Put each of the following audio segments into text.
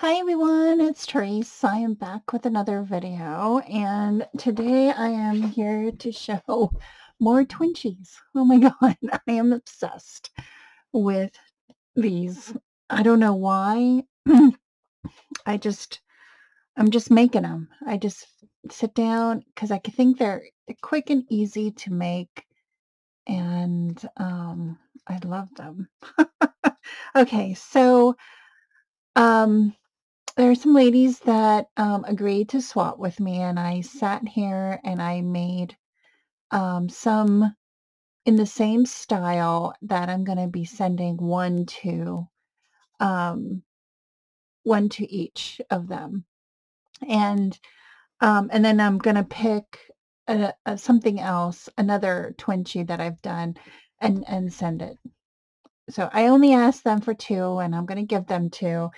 Hi everyone, it's Tereese. I am back with another video, and today I am here to show more Twinchies. Oh my god, I am obsessed with these. I don't know why. I just I'm just making them. I just sit down because I can think they're quick and easy to make, and I love them. Okay, so um there are some ladies that agreed to swap with me, and I sat here and I made some in the same style that I'm going to be sending um, one to each of them, and and then I'm going to pick something else, another Twinchie that I've done, and send it. So I only asked them for two, and I'm going to give them two,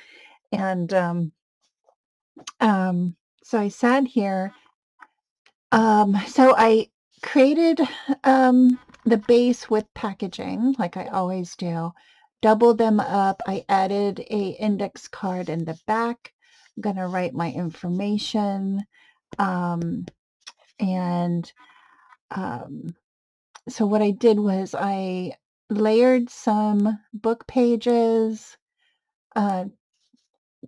and um, so I sat here. So I created the base with packaging like I always do. Doubled them up. I added a index card in the back. I'm gonna write my information. Um, and um, so what I did was I layered some book pages, uh,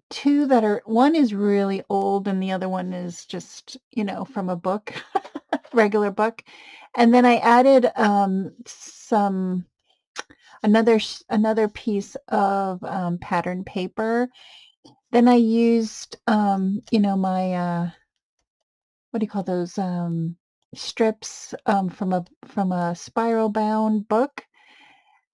two that are one is really old and the other one is just, from a book, regular book. And then I added some another piece of pattern paper. Then I used my what do you call those strips from a spiral bound book.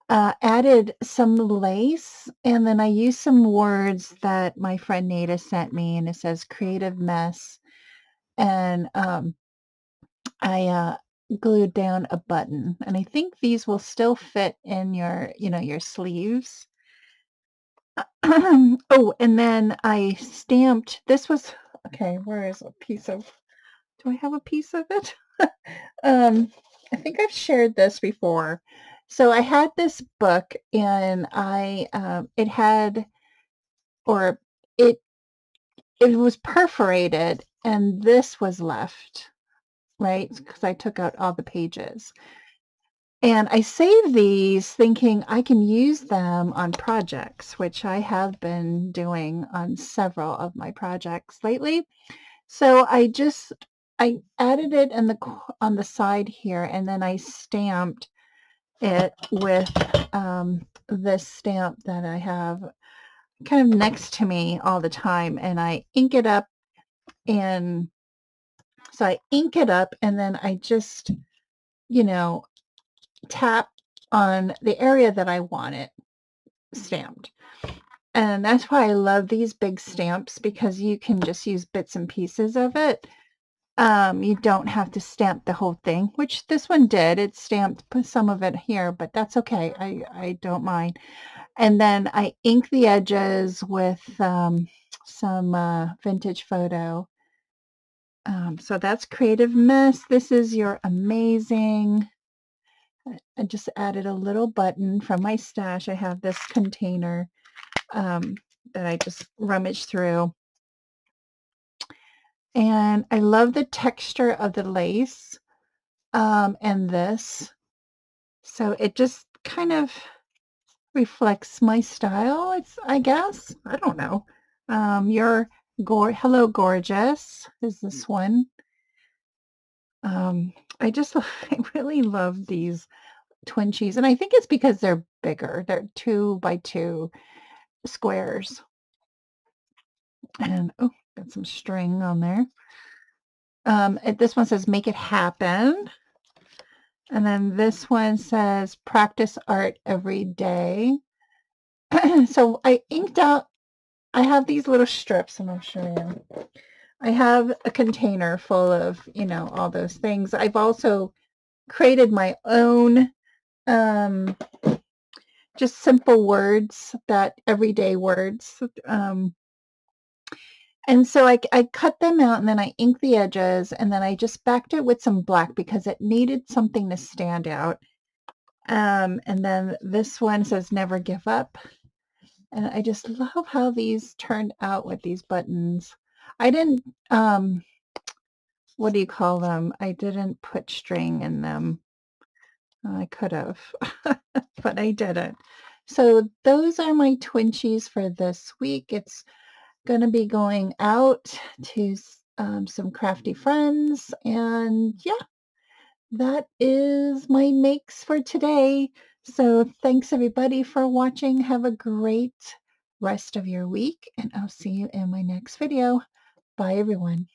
Added some lace, and then I used some words that my friend Nada sent me, and it says "creative mess," and I glued down a button, and I think these will still fit in your sleeves. Oh, and then I stamped. This was okay. Where is a piece of? Do I have a piece of it? Um, I think I've shared this before. So I had this book, and it had or it was perforated, and this was left, right? Because I took out all the pages. And I saved these thinking I can use them on projects, which I have been doing on several of my projects lately. So I added it on the side here, and then I stamped it with this stamp that I have kind of next to me all the time, and I ink it up. And so I ink it up, and then I just, you know, tap on the area that I want it stamped. And that's why I love these big stamps, because you can just use bits and pieces of it. You don't have to stamp the whole thing, which this one did. It stamped some of it here, but that's okay. I don't mind. And then I ink the edges with some vintage photo. So that's Creative Mess. This is your amazing. I just added a little button from my stash. I have this container that I just rummaged through. And I love the texture of the lace and this. So it just kind of reflects my style. I guess. I don't know. Your Hello Gorgeous is this one. I just, I really love these Twinchies. And I think it's because they're bigger. They're 2 by 2 squares. And oh, got some string on there. This one says "Make it happen," and then this one says "Practice art every day." So I inked out. I have these little strips, and I'll show you. I have a container full of all those things. I've also created my own just simple words, that everyday words. And so I cut them out, and then I inked the edges, and then I just backed it with some black because it needed something to stand out. And then this one says "Never give up." And I just love how these turned out with these buttons. I didn't, um, what do you call them? I didn't put string in them. I could have, but I didn't. So those are my Twinchies for this week. It's going to be going out to some crafty friends. And yeah, that is my makes for today. So thanks everybody for watching. Have a great rest of your week, and I'll see you in my next video. Bye everyone.